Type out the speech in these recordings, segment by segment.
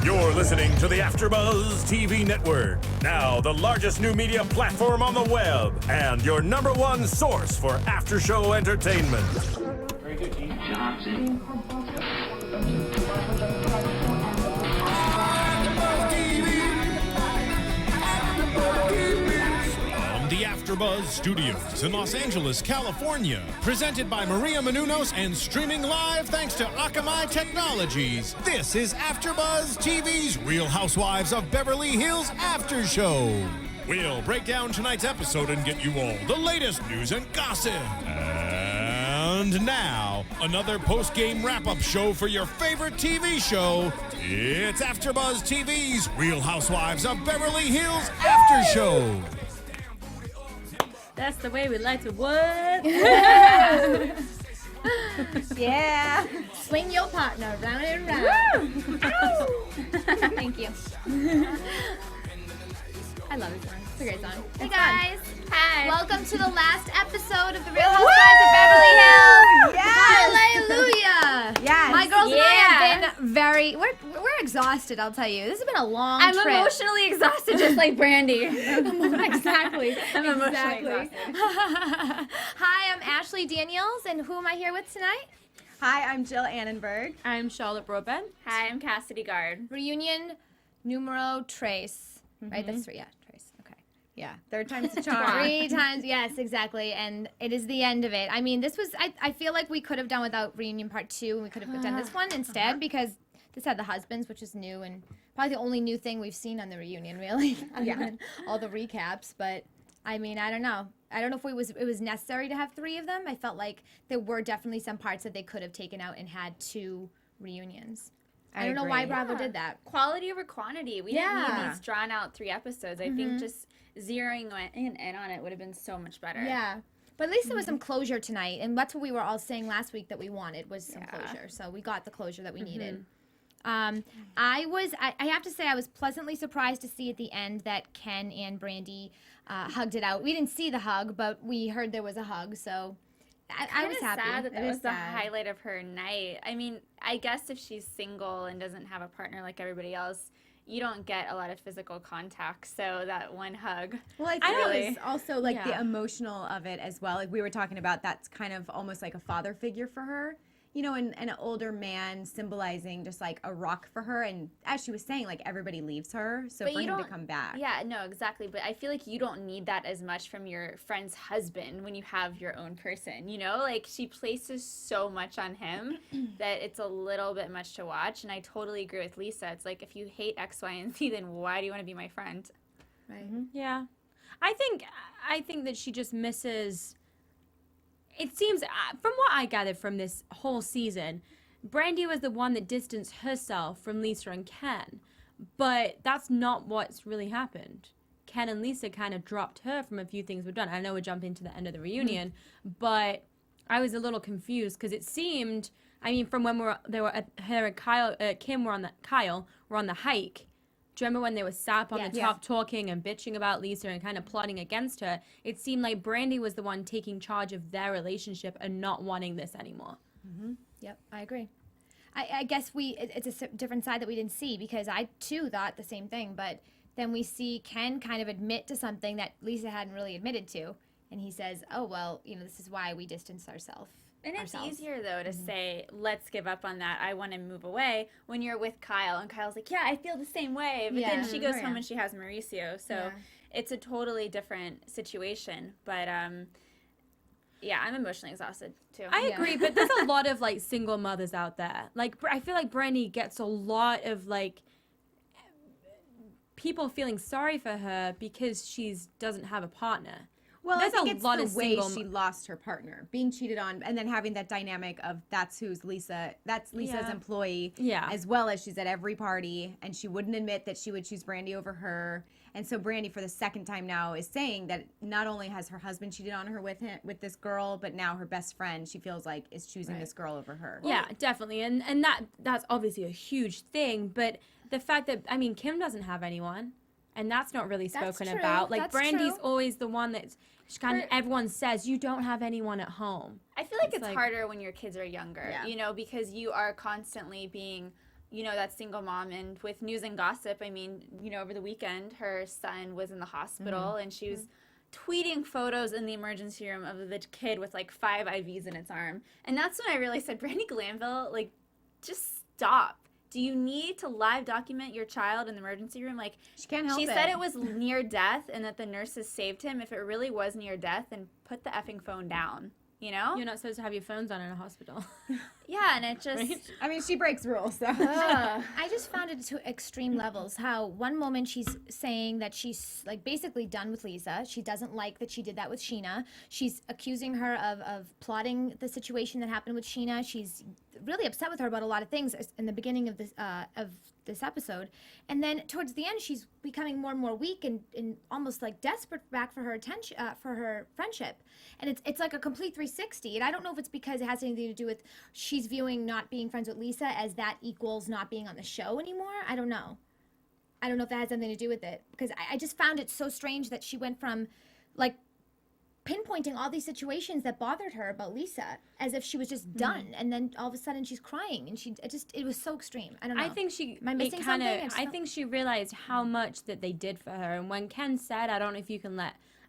You're listening to the AFTERBUZZ TV network, now the largest new media platform on the web, and your #1 source for after-show entertainment. Very good, Gene Johnson. The AFTERBUZZ Studios in Los Angeles, California. Presented by Maria Menounos and streaming live thanks to Akamai Technologies. This is AFTERBUZZ TV's Real Housewives of Beverly Hills After Show. We'll break down tonight's episode and get you all the latest news and gossip. And now, another post-game wrap-up show for your favorite TV show. It's AFTERBUZZ TV's Real Housewives of Beverly Hills After Show. That's the way we like to work. Yeah. Swing your partner round and round. Thank you. I love this song. It's a great song. Hey It's guys. Hi. Welcome to the last episode of the Real Housewives of Beverly Hills. Yes. Hallelujah. Yes. My girls and I have been we're exhausted, I'll tell you. This has been a long I'm trip. emotionally exhausted, just like Brandy. Exactly. I'm emotionally exhausted. Hi, I'm Ashley Daniels, and who am I here with tonight? Hi, I'm Jill Anenberg. I'm Charlotte Broadbent. Hi, I'm Cassidy Gard. Reunion numero tres. Right, that's three. Yeah, tres. Okay. Yeah, third time's the charm. 3 times, yes, exactly. And it is the end of it. I mean, this was, I feel like we could have done without Reunion Part 2, and we could have done this one instead, because this had the husbands, which is new, and probably the only new thing we've seen on the reunion, really, other than all the recaps. But, I mean, I don't know. I don't know if it was necessary to have 3 of them. I felt like there were definitely some parts that they could have taken out and had 2 reunions. I don't know why Bravo did that. Quality over quantity. We didn't need these drawn out 3 episodes. I think just zeroing in on it would have been so much better. Yeah. But at least there was some closure tonight, and that's what we were all saying last week that we wanted was some closure. So we got the closure that we needed. I have to say I was pleasantly surprised to see at the end that Ken and Brandy hugged it out. We didn't see the hug, but we heard there was a hug, so I was happy. Sad that It was is the sad. highlight of her night. I mean, I guess if she's single and doesn't have a partner like everybody else, you don't get a lot of physical contact. So that one hug. Well, I think really- it was also like the emotional of it as well. Like we were talking about, that's kind of almost like a father figure for her. You know, and an older man symbolizing just like a rock for her. And as she was saying, like everybody leaves her. So But for you him to don't- come back. Yeah, no, exactly. But I feel like you don't need that as much from your friend's husband when you have your own person, you know? Like, she places so much on him that it's a little bit much to watch. And I totally agree with Lisa. It's like, if you hate X, Y, and Z, then why do you want to be my friend? Right. Yeah. I think that she just misses. It seems, from what I gathered from this whole season, Brandy was the one that distanced herself from Lisa and Ken. But that's not what's really happened. Ken and Lisa kind of dropped her from a few things we've done. I know we're jumping to the end of the reunion, but I was a little confused because it seemed, I mean, from when her and Kyle, Kim were on the hike. Do you remember when they were sat up on the top talking and bitching about Lisa and kind of plotting against her? It seemed like Brandy was the one taking charge of their relationship and not wanting this anymore. Yep, I agree. I guess it's a different side that we didn't see, because I too thought the same thing, but then we see Ken kind of admit to something that Lisa hadn't really admitted to, and he says, oh, well, you know, this is why we distanced ourselves. And it's easier, though, to say, let's give up on that. I want to move away when you're with Kyle. And Kyle's like, yeah, I feel the same way. But then she goes home and she has Mauricio. So it's a totally different situation. But, yeah, I'm emotionally exhausted, too. I agree, but there's a lot of, like, single mothers out there. Like, I feel like Brandy gets a lot of, like, people feeling sorry for her because she doesn't have a partner. Well, There's I think a it's lot the of way single she lost her partner, being cheated on, and then having that dynamic of that's Lisa's employee, as well as she's at every party, and she wouldn't admit that she would choose Brandy over her. And so Brandy, for the second time now, is saying that not only has her husband cheated on her with this girl, but now her best friend, she feels like, is choosing this girl over her. Yeah, definitely. And that's obviously a huge thing. But the fact that, I mean, Kim doesn't have anyone. And that's not really spoken about. Like, Brandy's always the one that's kind of, everyone says, you don't have anyone at home. I feel like it's harder when your kids are younger, you know, because you are constantly being you know, that single mom. And with news and gossip, I mean, you know, over the weekend, her son was in the hospital and she was tweeting photos in the emergency room of the kid with like 5 IVs in its arm. And that's when I really said, Brandi Glanville, like, just stop. Do you need to live document your child in the emergency room? Like, she can't help it. She said it was near death and that the nurses saved him. If it really was near death, then put the effing phone down. You know? You're not supposed to have your phones on in a hospital. Yeah, and it just... Right? I mean, she breaks rules, so... I just found it to extreme levels. How one moment she's saying that she's, like, basically done with Lisa. She doesn't like that she did that with Sheena. She's accusing her of plotting the situation that happened with Sheena. She's really upset with her about a lot of things in the beginning of this episode. And then towards the end, she's becoming more and more weak and almost like desperate back for her attention, for her friendship. And it's like a complete 360. And I don't know if it's because it has anything to do with she's viewing not being friends with Lisa as that equals not being on the show anymore. I don't know. I don't know if that has something to do with it, because I just found it so strange that she went from like pinpointing all these situations that bothered her about Lisa as if she was just done, and then all of a sudden she's crying, and it was so extreme. I don't know. I think she Am I missing something? I think she realized how much that they did for her, and when Ken said, "I don't know if you can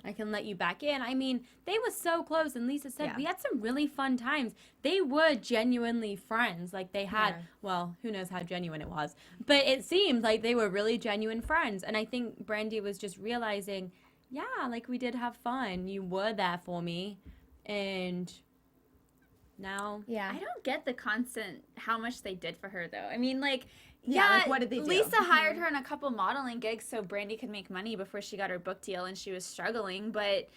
I can let you back in," I mean, they were so close, and Lisa said, we had some really fun times. They were genuinely friends. Like, they had, well, who knows how genuine it was, but it seemed like they were really genuine friends, and I think Brandi was just realizing, yeah, like, we did have fun. You were there for me, and now... Yeah. I don't get the constant how much they did for her, though. I mean, like... Yeah, like, what did they do? Lisa hired her on a couple modeling gigs so Brandi could make money before she got her book deal, and she was struggling. But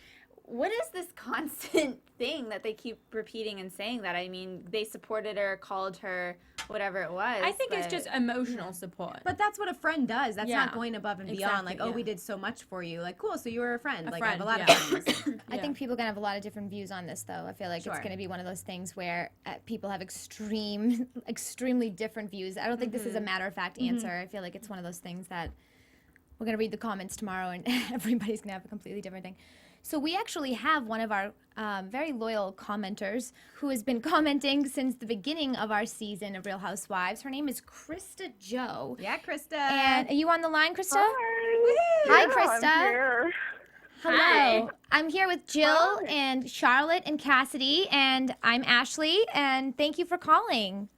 what is this constant thing that they keep repeating and saying that? I mean, they supported her, called her, whatever it was. I think it's just emotional support. But that's what a friend does. That's not going above and beyond. Exactly, Like, we did so much for you. Like, cool, so you were a friend. I have a friend, lot of friends. I think people are going to have a lot of different views on this, though. I feel like it's going to be one of those things where people have extremely different views. I don't think this is a matter-of-fact answer. I feel like it's one of those things that we're going to read the comments tomorrow, and everybody's going to have a completely different thing. So we actually have one of our very loyal commenters who has been commenting since the beginning of our season of Real Housewives. Her name is Krista Joe. Yeah, Krista. And are you on the line, Krista? Hi. Hi, Yeah, Krista. I'm here. Hello. Hi. I'm here with Jill and Charlotte and Cassidy, and I'm Ashley, and thank you for calling.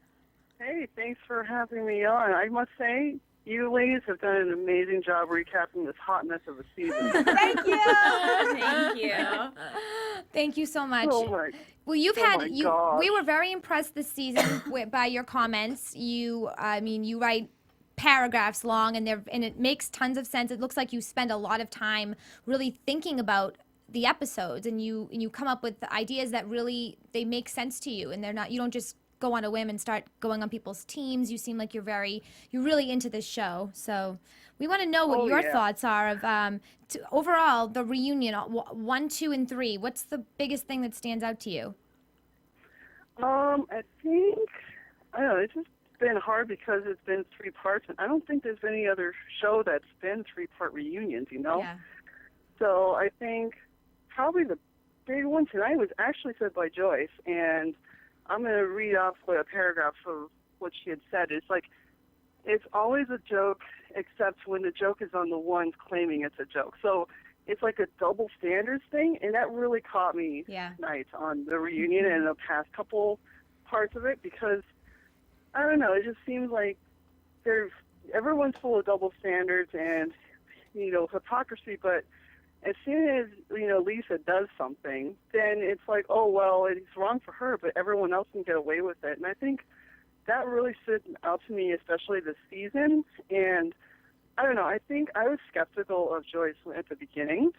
Hey, thanks for having me on. I must say, you ladies have done an amazing job recapping this hot mess of a season. Thank you. Thank you. Thank you so much. Oh my, Well, you've oh had my gosh. we were very impressed this season by your comments. You write paragraphs long, and it makes tons of sense. It looks like you spend a lot of time really thinking about the episodes, and you come up with ideas that really they make sense to you, and you don't just go on a whim and start going on people's teams. You seem like you're really into this show. So we want to know what your thoughts are of overall the reunion 1, 2, and 3. What's the biggest thing that stands out to you? I think, I don't know, it's just been hard because it's been 3 parts, and I don't think there's any other show that's been 3-part reunions, you know? Yeah. So I think probably the big one tonight was actually said by Joyce, and I'm going to read off a paragraph of what she had said. It's like, it's always a joke, except when the joke is on the ones claiming it's a joke. So it's like a double standards thing, and that really caught me tonight on the reunion and the past couple parts of it, because, I don't know, it just seems like everyone's full of double standards and, hypocrisy, but as soon as, Lisa does something, then it's like, oh, well, it's wrong for her, but everyone else can get away with it. And I think that really stood out to me, especially this season. And I don't know, I think I was skeptical of Joyce at the beginning,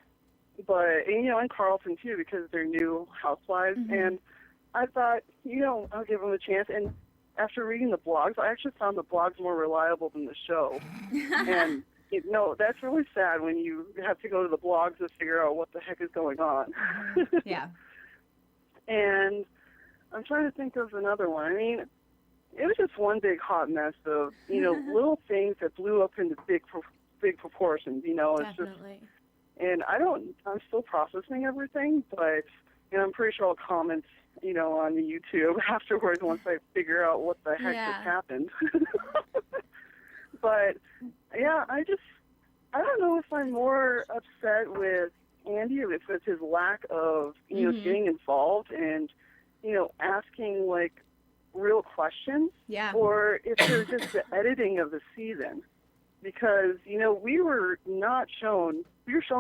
but, and Carlton too, because they're new housewives. Mm-hmm. And I thought, I'll give them a chance. And after reading the blogs, I actually found the blogs more reliable than the show. And that's really sad when you have to go to the blogs to figure out what the heck is going on. Yeah. And I'm trying to think of another one. I mean, it was just one big hot mess of, little things that blew up into big proportions, It's Definitely. And I'm still processing everything, but, I'm pretty sure I'll comment, on the YouTube afterwards once I figure out what the heck just happened. But yeah, I don't know if I'm more upset with Andy or if it's his lack of, getting involved and, asking like real questions. Yeah. Or if there's just the editing of the season. Because, we were shown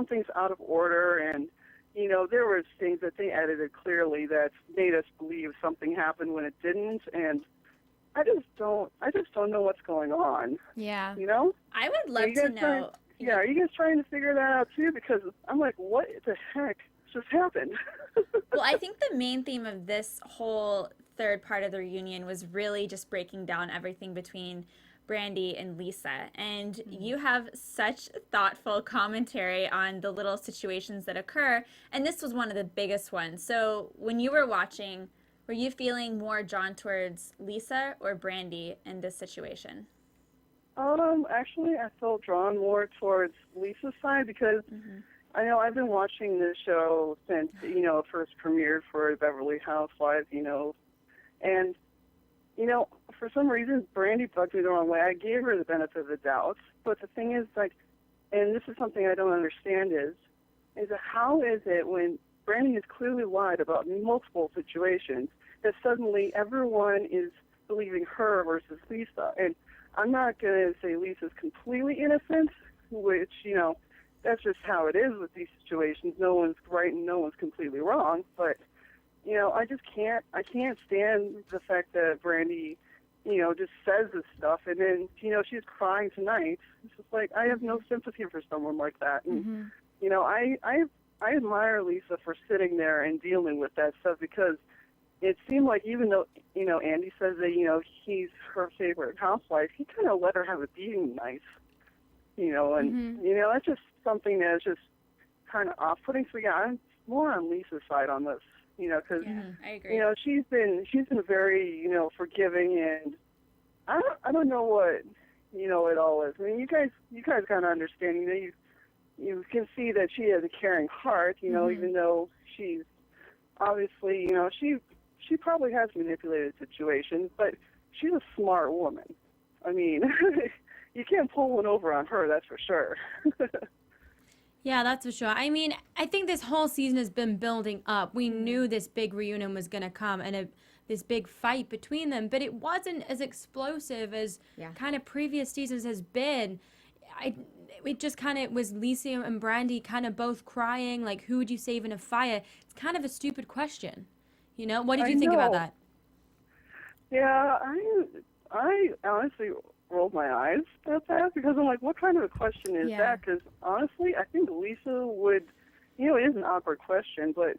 things out of order, and, there were things that they edited clearly that made us believe something happened when it didn't, and I just don't know what's going on. Yeah. I would love to know. Are you guys trying to figure that out too? Because I'm like, what the heck just happened? Well, I think the main theme of this whole third part of the reunion was really just breaking down everything between Brandi and Lisa, and you have such thoughtful commentary on the little situations that occur, and this was one of the biggest ones. So when you were watching, were you feeling more drawn towards Lisa or Brandi in this situation? Actually, I felt drawn more towards Lisa's side because I know I've been watching this show since, it first premiered for Beverly Housewives, and, for some reason, Brandi bugged me the wrong way. I gave her the benefit of the doubt, but the thing is, like, and this is something I don't understand is how is it when Brandi has clearly lied about multiple situations that suddenly everyone is believing her versus Lisa? And I'm not going to say Lisa's completely innocent, which, that's just how it is with these situations. No one's right and no one's completely wrong. But, I can't stand the fact that Brandi, just says this stuff. And then, she's crying tonight. It's just like, I have no sympathy for someone like that. And, I admire Lisa for sitting there and dealing with that stuff because it seemed like even though, Andy says that, he's her favorite housewife, he kind of let her have a beating nice, and, that's just something that's just kind of off-putting. So, yeah, I'm more on Lisa's side on this, because, I agree. She's been very, forgiving, and I don't know what, it all is. I mean, you guys kind of understand, you can see that she has a caring heart, even though she's obviously, she probably has manipulated situations, but she's a smart woman. I mean, you can't pull one over on her, that's for sure. Yeah, that's for sure. I mean, I think this whole season has been building up. We knew this big reunion was going to come and this big fight between them, but it wasn't as explosive as kind of previous seasons has been. It just kind of was Lisa and Brandi kind of both crying, like, who would you save in a fire? It's kind of a stupid question. What did you think about that? Yeah, I honestly rolled my eyes at that because I'm like, what kind of a question is that? Because honestly, I think Lisa would, it is an awkward question, but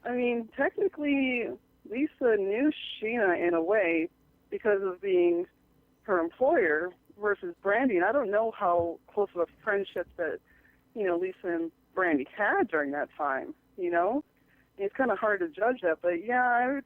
I mean, technically, Lisa knew Sheena in a way because of being her employer versus Brandi, and I don't know how close of a friendship that, Lisa and Brandi had during that time, It's kind of hard to judge that, but yeah,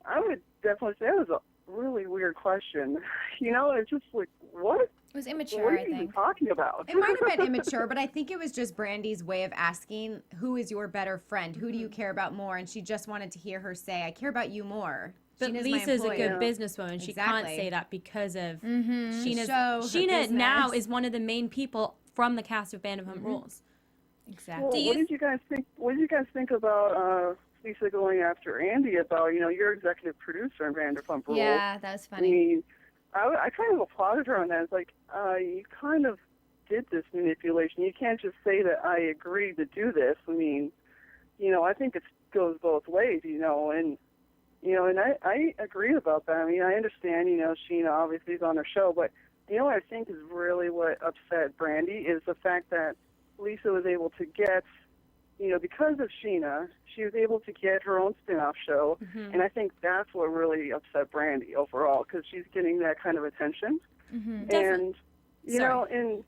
I would definitely say that was a really weird question. It's just like, what? It was immature, what are I you even think. talking about? It might have been immature, but I think it was just Brandi's way of asking, who is your better friend? Who do you care about more? And she just wanted to hear her say, I care about you more. But Sheena's Lisa's my a good employer. businesswoman. She can't say that because of Sheena's. Show, her Sheena now business. is one of the main people from the cast of Vanderpump Rules. Exactly. Well, what did you guys think? What did you guys think about Lisa going after Andy about your executive producer in Vanderpump Rules? Yeah, that was funny. I mean, I kind of applauded her on that. It's like you kind of did this manipulation. You can't just say that I agreed to do this. I mean, I think it goes both ways. And I agree about that. I mean, I understand. Sheena obviously is on her show, but what I think is really what upset Brandi is the fact that Lisa was able to get, because of Sheena, she was able to get her own spin-off show, and I think that's what really upset Brandi overall, because she's getting that kind of attention. And, and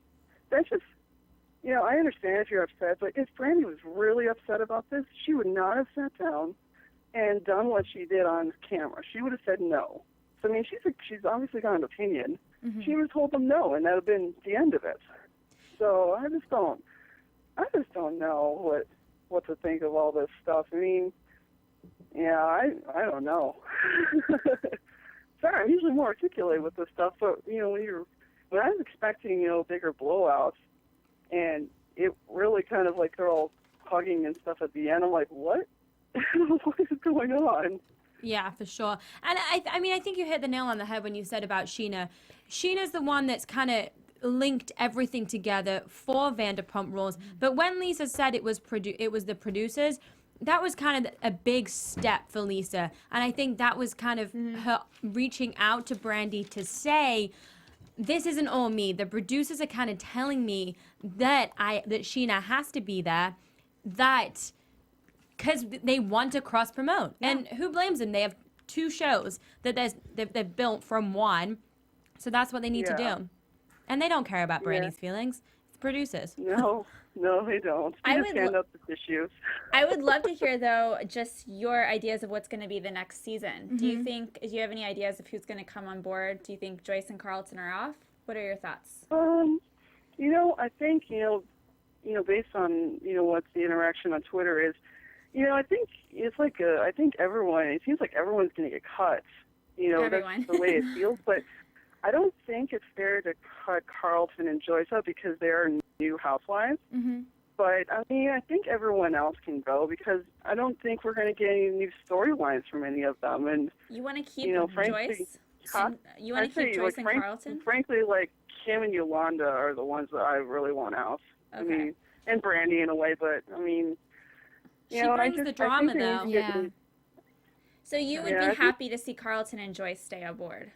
that's just, I understand if you're upset, but if Brandi was really upset about this, she would not have sat down and done what she did on camera. She would have said no. So, I mean, she's obviously got an opinion. She would have told them no, and that would have been the end of it. So I just don't know what to think of all this stuff. I mean, yeah, I don't know. Sorry, I'm usually more articulate with this stuff, but when you're but I was expecting, bigger blowouts, and it really kind of like they're all hugging and stuff at the end. I'm like, what? What is going on? Yeah, for sure. And I mean, I think you hit the nail on the head when you said about Sheena. Sheena's the one that's kind of linked everything together for Vanderpump Rules. But when Lisa said it was the producers, that was kind of a big step for Lisa. And I think that was kind of her reaching out to Brandy to say, this isn't all me. The producers are kind of telling me that Sheena has to be there, that because they want to cross promote. Yeah. And who blames them? They have 2 shows that they've built from one. So that's what they need to do. And they don't care about Brandy's feelings. It's producers. No, they don't. They just stand up to issues. I would love to hear, though, just your ideas of what's going to be the next season. Do you have any ideas of who's going to come on board? Do you think Joyce and Carlton are off? What are your thoughts? I think, based on, what the interaction on Twitter is, I think it's like I think it seems like everyone's going to get cut. That's the way it feels. But I don't think it's fair to cut Carlton and Joyce up because they are new housewives. But, I think everyone else can go because I don't think we're going to get any new storylines from any of them. And you want to keep Joyce? You want to keep Joyce and Carlton? Frankly, Kim and Yolanda are the ones that I really want out. Okay. And Brandy in a way, but, she brings the drama, though. Yeah. So you would be happy to see Carlton and Joyce stay aboard?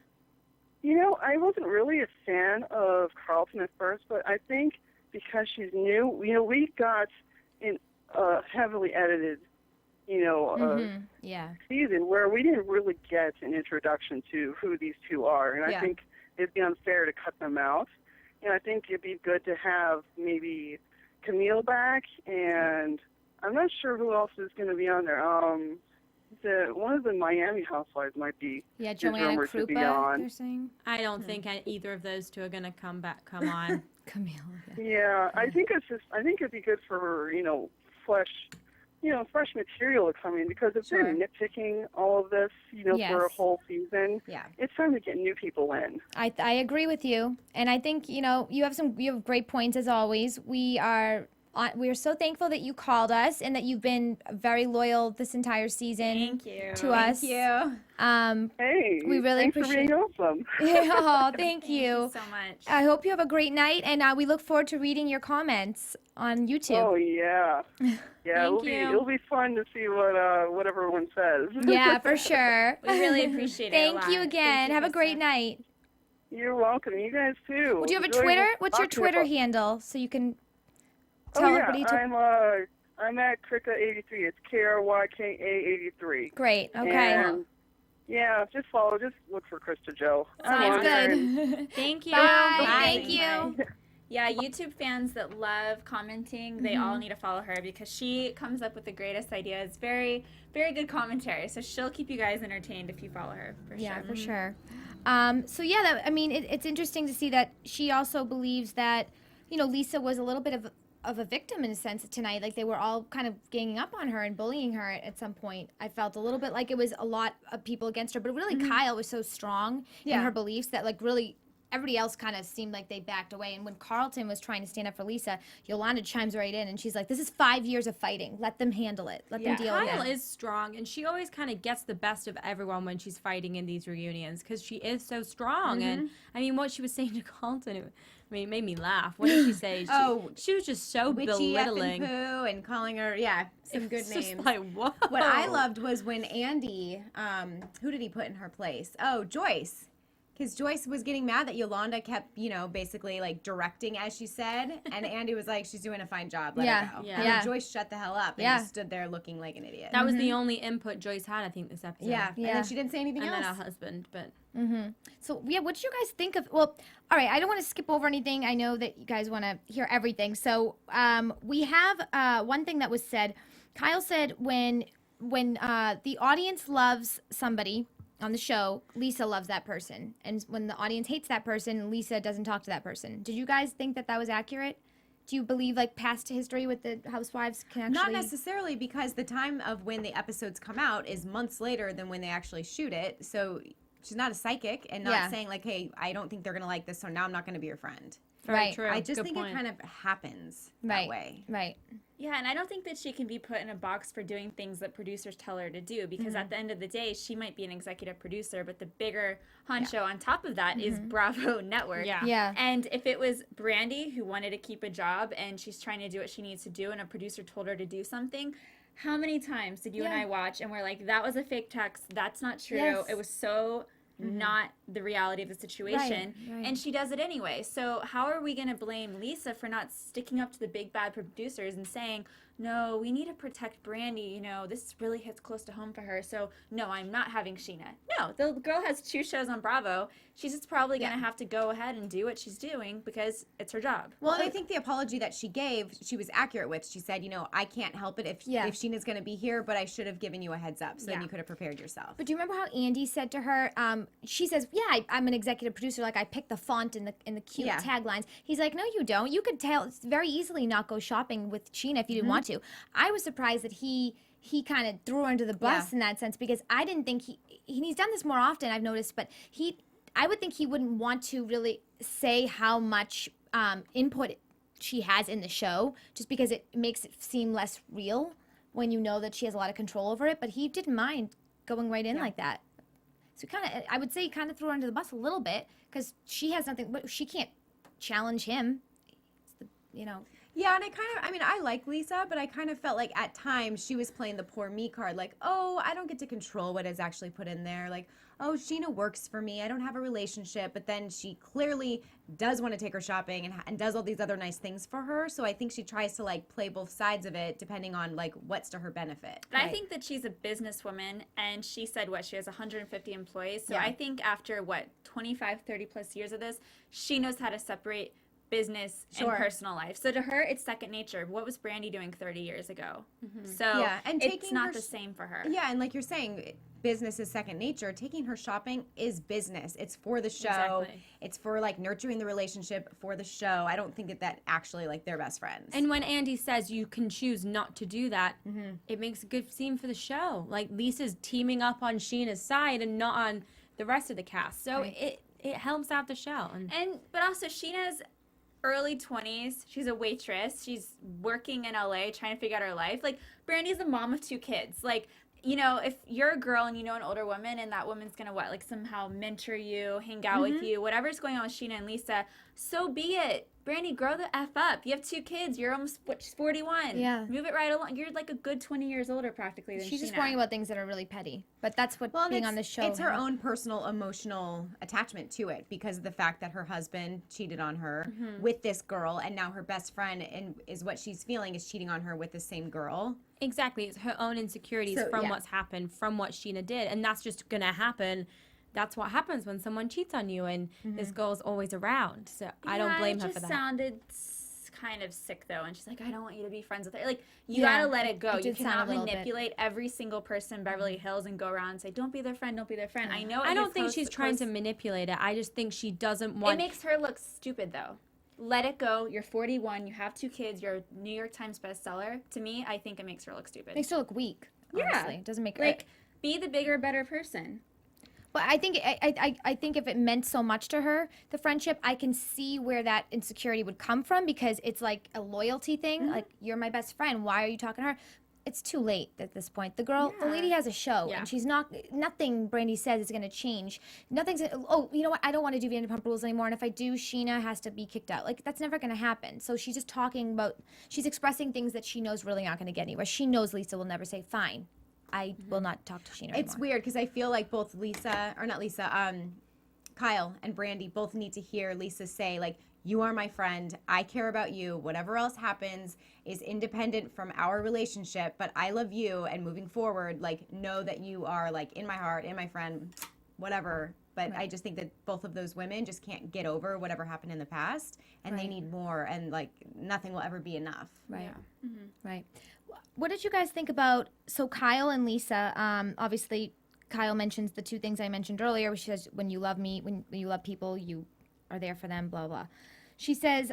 I wasn't really a fan of Carlton at first, but I think because she's new, we got in heavily edited, season where we didn't really get an introduction to who these 2 are, and I think it'd be unfair to cut them out. And I think it'd be good to have maybe Camille back, and I'm not sure who else is going to be on there. One of the Miami housewives might be. Yeah, Joanna Krupa, they're saying. I don't think either of those 2 are going to come on. Camille. Yeah, I think it'd be good for fresh material to come in because if they're nitpicking all of this, for a whole season, it's time to get new people in. I agree with you, and I think you have great points as always. We are so thankful that you called us and that you've been very loyal this entire season. Thank you. To us. Thank you. Hey, we really thanks appreciate for being awesome. Thank you. Thank you so much. I hope you have a great night, and we look forward to reading your comments on YouTube. Oh yeah, it'll be fun to see what everyone says. Yeah, for sure. We really appreciate it. Thank you again. Have a great night. You're welcome. You guys too. Well, do you have a Twitter? What's your Twitter handle so you can tell everybody to? I'm at Krika83. It's KRYKA83. Great. Okay. And, just look for Krista Joe. Sounds good. Thank you. Bye. Bye. Thank you. Yeah, YouTube fans that love commenting, they all need to follow her because she comes up with the greatest ideas. Very, very good commentary. So she'll keep you guys entertained if you follow her, for sure. Yeah, for sure. It's interesting to see that she also believes that, Lisa was a little bit of a victim in a sense tonight. Like they were all kind of ganging up on her and bullying her at some point. I felt a little bit like it was a lot of people against her, but really Kyle was so strong in her beliefs that really everybody else kind of seemed like they backed away. And when Carlton was trying to stand up for Lisa, Yolanda chimes right in and she's like, this is 5 years of fighting. Let them handle it. Let them deal with it. Kyle is strong, and she always kind of gets the best of everyone when she's fighting in these reunions because she is so strong. And what she was saying to Carlton, it made me laugh. What did she say? She was just so belittling. Poo and calling her, some good names. Just like, whoa. What I loved was when Andy, who did he put in her place? Oh, Joyce. Because Joyce was getting mad that Yolanda kept, basically directing as she said, and Andy was like, "She's doing a fine job. Let her go." And then Joyce shut the hell up and just stood there looking like an idiot. That was the only input Joyce had, I think, this episode. Yeah. And then she didn't say anything else. And then her husband, but. So what did you guys think of? Well, all right. I don't want to skip over anything. I know that you guys want to hear everything. So we have one thing that was said. Kyle said when the audience loves somebody on the show, Lisa loves that person. And when the audience hates that person, Lisa doesn't talk to that person. Did you guys think that was accurate? Do you believe past history with the housewives can actually... Not necessarily, because the time of when the episodes come out is months later than when they actually shoot it. So she's not a psychic and not saying like, hey, I don't think they're gonna like this, so now I'm not gonna be your friend. Very true. I just Good think point. it kind of happens that way. Right. Yeah, and I don't think that she can be put in a box for doing things that producers tell her to do, because at the end of the day, she might be an executive producer, but the bigger honcho on top of that is Bravo Network. Yeah. And if it was Brandy who wanted to keep a job and she's trying to do what she needs to do and a producer told her to do something, how many times did you and I watch and we're like, that was a fake text, that's not true, it was so not the reality of the situation, and she does it anyway. So how are we going to blame Lisa for not sticking up to the big bad producers and saying, no, we need to protect Brandy, you know, this really hits close to home for her, so no, I'm not having Sheena. No, the girl has 2 shows on Bravo. She's just probably going to have to go ahead and do what she's doing because it's her job. Well, and I think the apology that she gave, she was accurate with. She said, you know, I can't help it if Sheena's going to be here, but I should have given you a heads up so then you could have prepared yourself. But do you remember how Andy said to her, she says, yeah, I'm an executive producer, like I picked the font and the cute taglines. He's like, no, you don't. You could tell very easily not go shopping with Sheena if you didn't want to. I was surprised that he kind of threw her under the bus in that sense, because I didn't think he's done this more often, I've noticed, but I would think he wouldn't want to really say how much input she has in the show, just because it makes it seem less real when you know that she has a lot of control over it. But he didn't mind going right in like that. So I would say he kind of threw her under the bus a little bit, because she has nothing, but she can't challenge him. It's you know. Yeah, and I like Lisa, but I kind of felt like at times she was playing the poor me card, like, oh, I don't get to control what is actually put in there. Like, oh, Sheena works for me. I don't have a relationship. But then she clearly does want to take her shopping and does all these other nice things for her. So I think she tries to, like, play both sides of it depending on, like, what's to her benefit. But I think that she's a businesswoman, and she said, she has 150 employees. So I think after, 25, 30 plus years of this, she knows how to separate business and personal life. So to her, it's second nature. What was Brandy doing 30 years ago? So and it's not the same for her. Yeah, and like you're saying, business is second nature. Taking her shopping is business. It's for the show. Exactly. It's for like nurturing the relationship for the show. I don't think that actually like they're best friends. And when Andy says you can choose not to do that, it makes a good scene for the show. Like Lisa's teaming up on Sheena's side and not on the rest of the cast. So it helps out the show. But also Sheena's early 20s. She's a waitress. She's working in LA trying to figure out her life. Like, Brandy's a mom of 2 kids. Like, you know, if you're a girl and you know an older woman and that woman's gonna somehow mentor you, hang out with you, whatever's going on with Sheena and Lisa, so be it. Brandy, grow the F up. You have 2 kids. You're almost, she's 41. Yeah. Move it right along. You're like a good 20 years older practically than She's just Sheena. worrying about things that are really petty. But that's what being on the show. It's her own personal emotional attachment to it because of the fact that her husband cheated on her with this girl, and now her best friend is what she's feeling is cheating on her with the same girl. Exactly. It's her own insecurities from what's happened, from what Sheena did. And that's just going to happen. That's what happens when someone cheats on you, and this girl's always around. So I don't blame her for that. It just sounded kind of sick, though. And she's like, I don't want you to be friends with her. Like, you gotta let it go. You cannot manipulate every single person in Beverly Hills and go around and say, don't be their friend, don't be their friend. I know. I don't think she's trying to manipulate it. I just think she doesn't want. It makes her look stupid, though. Let it go. You're 41. You have 2 kids. You're a New York Times bestseller. To me, I think it makes her look stupid. Makes her look weak. Honestly. It doesn't make her be the bigger, better person. But I think I think if it meant so much to her, the friendship, I can see where that insecurity would come from, because it's like a loyalty thing. Like, you're my best friend. Why are you talking to her? It's too late at this point. The lady has a show, and she's nothing Brandy says is going to change. Nothing's, you know what? I don't want to do Vanderpump Rules anymore, and if I do, Sheena has to be kicked out. Like, that's never going to happen. So she's just she's expressing things that she knows really aren't going to get anywhere. She knows Lisa will never say, fine, I will not talk to Sheena anymore. It's weird because I feel like both Kyle and Brandy both need to hear Lisa say, like, you are my friend. I care about you. Whatever else happens is independent from our relationship, but I love you, and moving forward, like, know that you are, like, in my heart, in my friend, whatever. But I just think that both of those women just can't get over whatever happened in the past, and they need more, and, like, nothing will ever be enough. Right. Right. What did you guys think about, so Kyle and Lisa, obviously Kyle mentions the 2 things I mentioned earlier, where she says, when you love me, when you love people, you are there for them, blah, blah. She says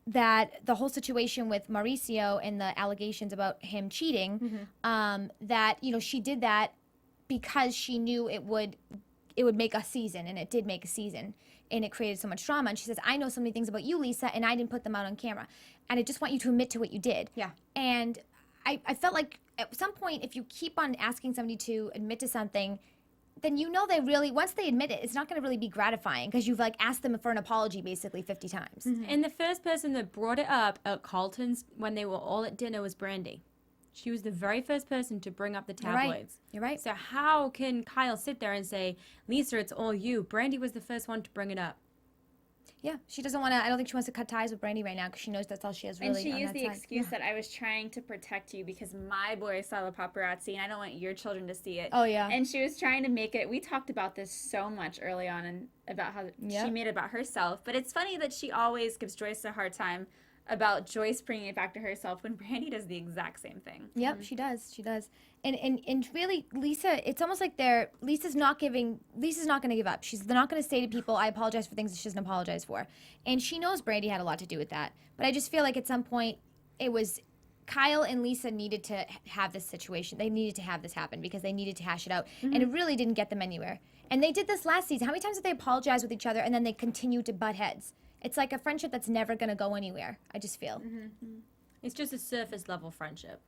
that the whole situation with Mauricio and the allegations about him cheating, that, you know, she did that because she knew it would make a season, and it did make a season, and it created so much drama. And she says, I know so many things about you, Lisa, and I didn't put them out on camera. And I just want you to admit to what you did. Yeah. And I felt like at some point, if you keep on asking somebody to admit to something, then you know they really, once they admit it, it's not going to really be gratifying because you've like asked them for an apology basically 50 times. Mm-hmm. And the first person that brought it up at Carlton's when they were all at dinner was Brandy. She was the very first person to bring up the tabloids. You're right. So how can Kyle sit there and say, Lisa, it's all you? Brandy was the first one to bring it up. Yeah, she doesn't want to, I don't think she wants to cut ties with Brandy right now because she knows that's all she has really on that side. And she used the excuse that I was trying to protect you because my boys saw the paparazzi and I don't want your children to see it. Oh, yeah. And she was trying to make it, we talked about this so much early on and about how she made it about herself. But it's funny that she always gives Joyce a hard time about Joyce bringing it back to herself when Brandy does the exact same thing. Yep, she does. She does. And really, Lisa, it's almost like Lisa's not going to give up. They're not going to say to people, I apologize for things that she doesn't apologize for. And she knows Brandy had a lot to do with that. But I just feel like at some point, it was Kyle and Lisa needed to have this situation. They needed to have this happen because they needed to hash it out. And it really didn't get them anywhere. And they did this last season. How many times did they apologize with each other and then they continued to butt heads? It's like a friendship that's never going to go anywhere, I just feel. Mm-hmm. It's just a surface level friendship.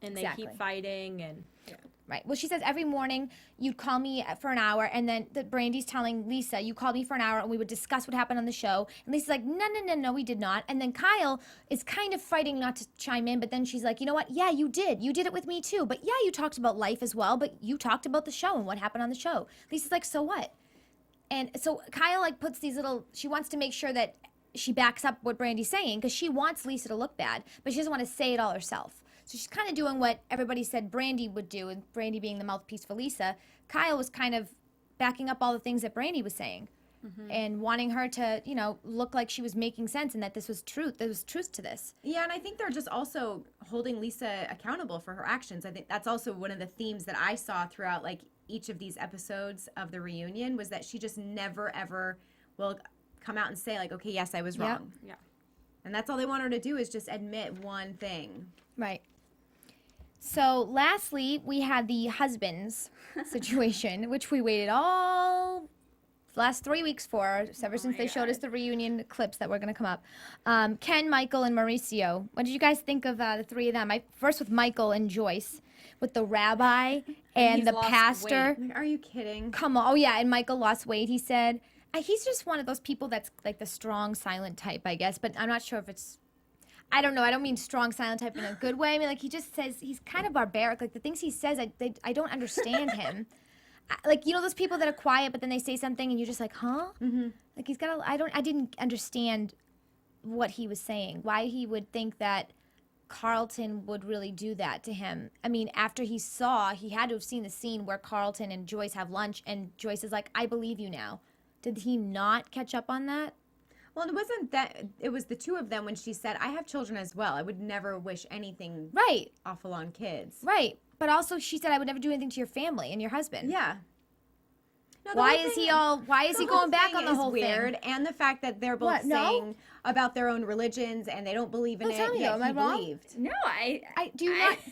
And they keep fighting and... Yeah. Right. Well, she says every morning you'd call me for an hour, and then Brandy's telling Lisa, you called me for an hour, and we would discuss what happened on the show. And Lisa's like, no, we did not. And then Kyle is kind of fighting not to chime in, but then she's like, you know what? Yeah, you did. You did it with me too. But yeah, you talked about life as well, but you talked about the show and what happened on the show. Lisa's like, so what? And so Kyle like puts these little, she wants to make sure that she backs up what Brandy's saying because she wants Lisa to look bad, but she doesn't want to say it all herself. So she's kind of doing what everybody said Brandy would do, and Brandy being the mouthpiece for Lisa. Kyle was kind of backing up all the things that Brandy was saying and wanting her to, look like she was making sense and that this was truth. There was truth to this. Yeah, and I think they're just also holding Lisa accountable for her actions. I think that's also one of the themes that I saw throughout, like, each of these episodes of the reunion was that she just never, ever will come out and say, like, okay, yes, I was wrong. Yeah. And that's all they want her to do is just admit one thing. Right. So lastly, we had the husbands situation, which we waited all the last 3 weeks for, ever since they showed us the reunion clips that were going to come up. Ken, Michael, and Mauricio. What did you guys think of the three of them? First with Michael and Joyce, with the rabbi and the pastor. Like, are you kidding? Come on. Oh, yeah, and Michael lost weight, he said. He's just one of those people that's like the strong, silent type, I guess, but I'm not sure if it's... I don't know. I don't mean strong, silent type in a good way. I mean, like, he just says, he's kind of barbaric. Like, the things he says, I don't understand him. Like, those people that are quiet, but then they say something, and you're just like, huh? Mm-hmm. Like, he's got I didn't understand what he was saying. Why he would think that Carlton would really do that to him. I mean, after he had to have seen the scene where Carlton and Joyce have lunch, and Joyce is like, I believe you now. Did he not catch up on that? Well, it wasn't that. It was the two of them when she said, I have children as well. I would never wish anything awful on kids. Right. But also she said, I would never do anything to your family and your husband. Yeah. No, why is he going back on the whole weird, thing? And the fact that they're both saying about their own religions and they don't believe in it. Tell me, am I wrong? Believed. No, do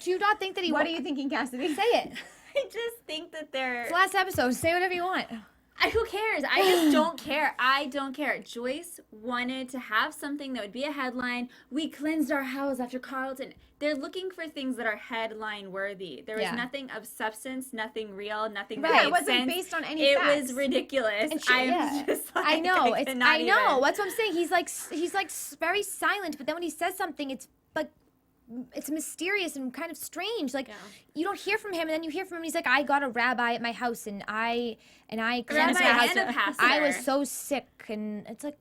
you not think that he... What are you thinking, Cassidy? Say it. I just think that they're... It's the last episode. Say whatever you want. Who cares? I just don't care. I don't care. Joyce wanted to have something that would be a headline. We cleansed our house after Carlton. They're looking for things that are headline worthy. There was nothing of substance, nothing real, nothing that made it wasn't sense. Based on any facts. It was ridiculous. And just like, I know. I know. Even. That's what I'm saying. He's like very silent, but then when he says something, it's like it's mysterious and kind of strange. Like you don't hear from him, and then you hear from him, and he's like, "I got a rabbi at my house, and I cleansed my house. I was so sick," and it's like.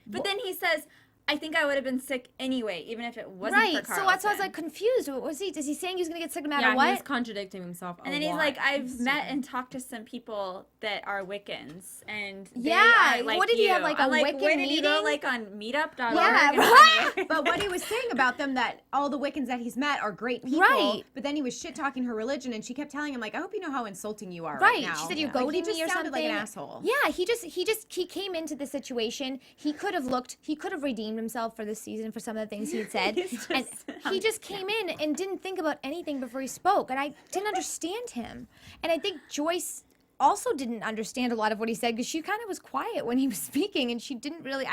But then he says, I think I would have been sick anyway, even if it wasn't for Carlton. So that's why I was like confused. What was he? Is he saying he was gonna get sick no matter what? Yeah, he's contradicting himself. And then he's like, I've met and talked to some people that are Wiccans, and they are like what did you. he have like a I'm Wiccan where meeting? Did he go like on Meetup.org? Yeah, but what he was saying about them, that all the Wiccans that he's met are great people. Right. But then he was shit talking her religion, and she kept telling him like, I hope you know how insulting you are right now. She said, "You're goading me or something." Like an asshole. Yeah, he came into the situation. He could have redeemed himself for this season for some of the things he had said. And he just came in and didn't think about anything before he spoke. And I didn't understand him. And I think Joyce also didn't understand a lot of what he said because she kind of was quiet when he was speaking, and she didn't really.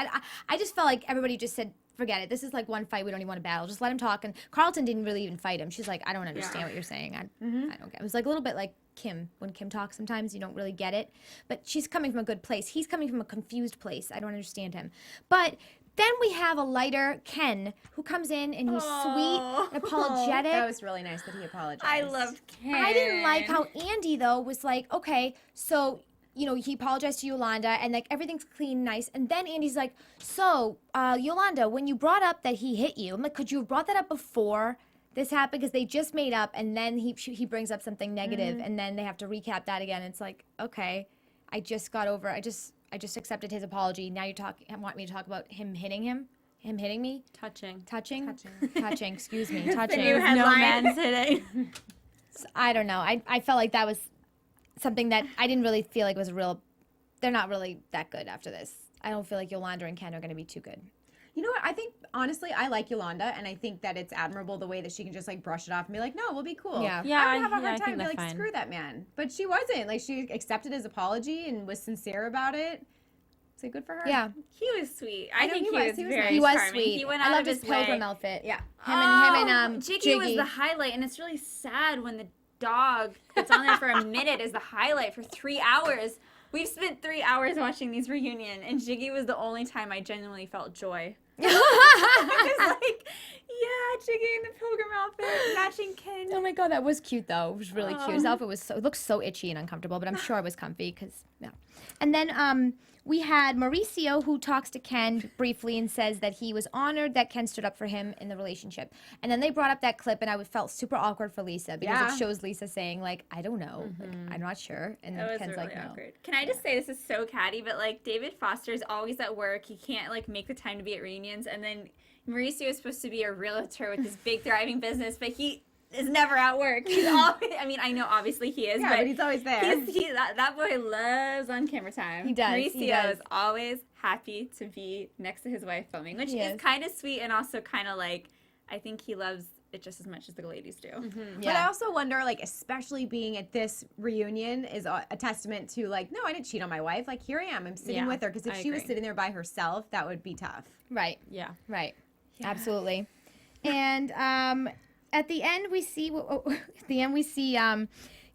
I just felt like everybody just said, forget it. This is like one fight. We don't even want to battle. Just let him talk. And Carlton didn't really even fight him. She's like, I don't understand what you're saying. I don't get it. It was like a little bit like Kim. When Kim talks, sometimes you don't really get it. But she's coming from a good place. He's coming from a confused place. I don't understand him. But then we have a lighter Ken who comes in and he's sweet and apologetic. That was really nice that he apologized. I loved Ken. I didn't like how Andy, though, was like, okay, so, you know, he apologized to Yolanda and, like, everything's clean, nice. And then Andy's like, so, Yolanda, when you brought up that he hit you, I'm like, could you have brought that up before this happened? Because they just made up, and then he brings up something negative, and then they have to recap that again. It's like, okay, I just got over, I just accepted his apology. Now you want me to talk about him hitting me? Touching, excuse me, touching. No man's hitting. So, I don't know. I felt like that was something that I didn't really feel like was they're not really that good after this. I don't feel like Yolanda and Ken are going to be too good. You know what? I think, honestly, I like Yolanda, and I think that it's admirable the way that she can just, like, brush it off and be like, no, we'll be cool. Yeah. I would have a hard time to be like, screw that man. But she wasn't. Like, she accepted his apology and was sincere about it. So good for her. Yeah. He was sweet. I think he was very He was charming. sweet. He went I out loved of his his way. pilgrim outfit. Yeah. Him and Jiggy was the highlight, and it's really sad when the dog that's on there for a minute is the highlight for 3 hours. We've spent 3 hours watching these reunion, and Jiggy was the only time I genuinely felt joy. It was like, yeah, Jiggy in the pilgrim outfit, matching Ken. Oh my god, that was cute though. It was really cute. His outfit was it looked so itchy and uncomfortable, but I'm sure it was comfy because yeah. And then we had Mauricio who talks to Ken briefly and says that he was honored that Ken stood up for him in the relationship. And then they brought up that clip, and I felt super awkward for Lisa because it shows Lisa saying like, I don't know, like, I'm not sure, and then Ken's really like, no. awkward. Can I just say, this is so catty, but like David Foster's always at work. He can't like make the time to be at reunions, and then Mauricio is supposed to be a realtor with this big thriving business, but he is never at work. He's always, I mean, I know obviously he is, but he's always there. That boy loves on camera time. He does. Mauricio is always happy to be next to his wife filming, which is kind of sweet, and also kind of like, I think he loves it just as much as the ladies do. Mm-hmm. Yeah. But I also wonder, like, especially being at this reunion is a testament to, like, no, I didn't cheat on my wife. Like, here I am. I'm sitting with her. Because if she was sitting there by herself, that would be tough. Right. Yeah. Right. Yeah. Absolutely. And at the end, we see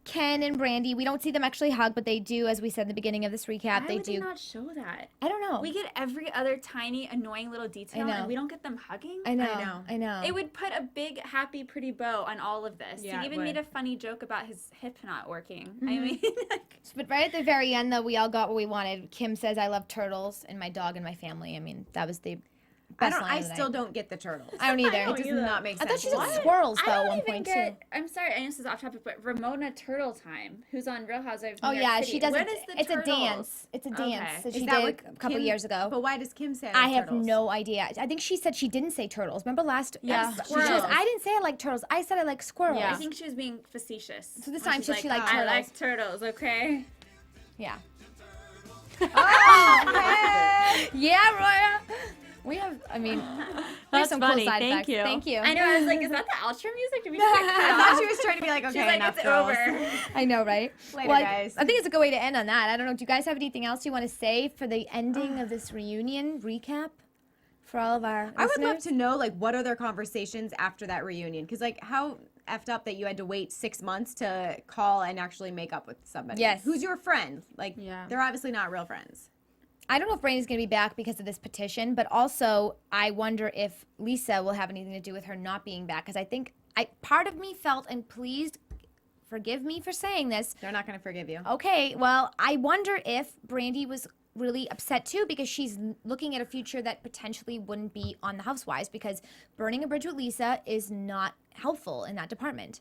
Ken and Brandy. We don't see them actually hug, but they do, as we said in the beginning of this recap. Why would they not show that? I don't know. We get every other tiny, annoying little detail, and we don't get them hugging. I know. It would put a big, happy, pretty bow on all of this. Yeah, he even made a funny joke about his hip not working. Mm-hmm. I mean, but right at the very end, though, we all got what we wanted. Kim says, "I love turtles and my dog and my family." I mean, that was the best line I of the still night. don't get the turtles. I don't either. It does not make sense. I thought she said squirrels though at one point too. I'm sorry, I know this is off topic, but Ramona Turtle Time, who's on Real Housewives of Oh New York yeah, City. she does. What is the It's turtles? a dance. It's a dance that she that did what a couple Kim- years ago. But why does Kim say I have turtles? no idea. I think she said she didn't say turtles. Remember last? Yeah, she goes, squirrels. I didn't say I like turtles. I said I like squirrels. I think she was being facetious. So this When time she's she liked I turtles. like turtles, okay? Yeah. Oh, Yeah, Roya. We have. I mean, there's some funny. cool side Thank effects. you. Thank you. I know, I was like, is that the outro music? Did we just get cut I off? thought she was trying to be like, okay, She's like, enough it's girls. over. I know, right? Later, Well, guys. I think it's a good way to end on that. I don't know. Do you guys have anything else you want to say for the ending of this reunion recap for all of our I would love listeners? to know, like, what are their conversations after that reunion? Because, like, how effed up that you had to wait 6 months to call and actually make up with somebody. Yes. Who's your friend? Like, Yeah. they're obviously not real friends. I don't know if Brandy's going to be back because of this petition, but also I wonder if Lisa will have anything to do with her not being back. Because I think part of me felt, and please forgive me for saying this. They're not going to forgive you. Okay, well, I wonder if Brandy was really upset too because she's looking at a future that potentially wouldn't be on the Housewives because burning a bridge with Lisa is not helpful in that department.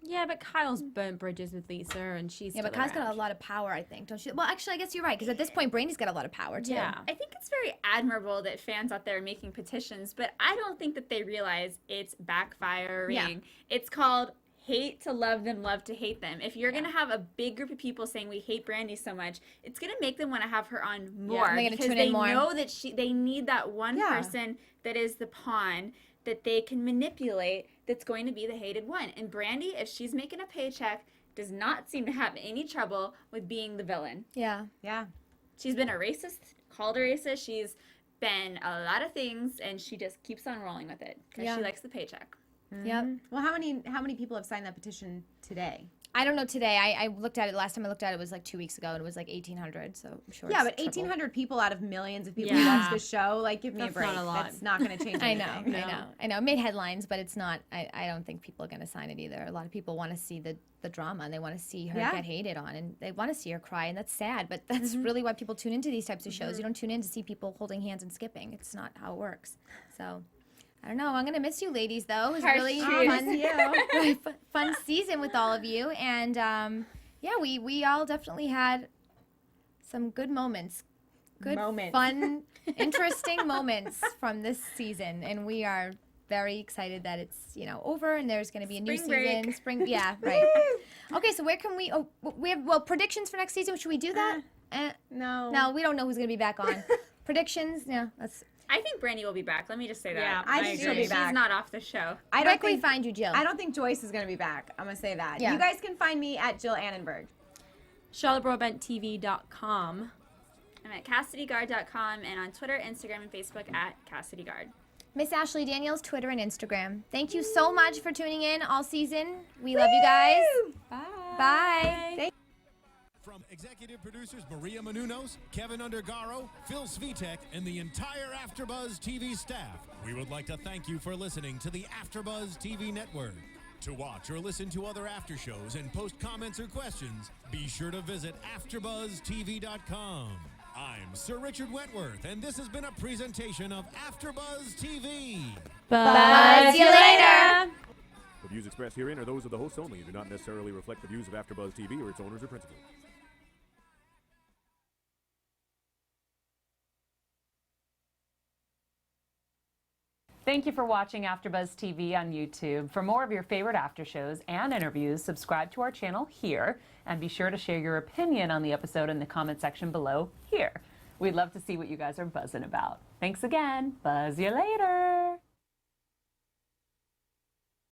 Yeah, but Kyle's burnt bridges with Lisa, and she's Yeah, but Kyle's got a lot of power, I think, don't she? Well, actually, I guess you're right because at this point, Brandy's got a lot of power too. Yeah. I think it's very admirable that fans out there are making petitions, but I don't think that they realize it's backfiring. Yeah. It's called hate to love them, love to hate them. If you're gonna have a big group of people saying we hate Brandy so much, it's gonna make them want to have her on more because they know that they need that one person that is the pawn that they can manipulate that's going to be the hated one. And Brandy, if she's making a paycheck, does not seem to have any trouble with being the villain. Yeah. Yeah. She's been a racist, called a racist. She's been a lot of things, and she just keeps on rolling with it because she likes the paycheck. Yep. Well, how many people have signed that petition today? I don't know today. I looked at it. Last time I looked at it was like 2 weeks ago, and it was like 1,800. So I'm sure. Yeah, but 1,800 people out of millions of people who watch the show. Like, give me a break. Not a lot. That's not going to change anything. I know. It made headlines, but it's not. I don't think people are going to sign it either. A lot of people want to see the drama, and they want to see her get hated on, and they want to see her cry, and that's sad. But that's really why people tune into these types of shows. You don't tune in to see people holding hands and skipping. It's not how it works. So. I don't know. I'm going to miss you ladies, though. It was really fun season with all of you. And, we all definitely had some good moments. Fun, interesting moments from this season. And we are very excited that it's, over and there's going to be a new season. Spring, yeah, right. Okay, so where can we have predictions for next season. Should we do that? No. No, we don't know who's going to be back on. Predictions? No, I think Brandy will be back. Let me just say that. Yeah, I think she'll be back. She's not off the show. Where can we find you, Jill? I don't think Joyce is going to be back. I'm going to say that. Yeah. You guys can find me at Jill Anenberg. CharlotteBroadbentTV.com. I'm at CassidyGard.com and on Twitter, Instagram, and Facebook at Cassidy Gard. Miss Ashley Daniels, Twitter and Instagram. Thank you so much for tuning in all season. We love you guys. Bye. Bye. From executive producers Maria Menounos, Kevin Undergaro, Phil Svitek, and the entire AfterBuzz TV staff, we would like to thank you for listening to the AfterBuzz TV network. To watch or listen to other after shows and post comments or questions, be sure to visit AfterBuzzTV.com. I'm Sir Richard Wentworth, and this has been a presentation of AfterBuzz TV. Buzz you later. The views expressed herein are those of the hosts only and do not necessarily reflect the views of AfterBuzz TV or its owners or principals. Thank you for watching AfterBuzz TV on YouTube. For more of your favorite after shows and interviews, subscribe to our channel here, and be sure to share your opinion on the episode in the comment section below here. We'd love to see what you guys are buzzing about. Thanks again. Buzz you later.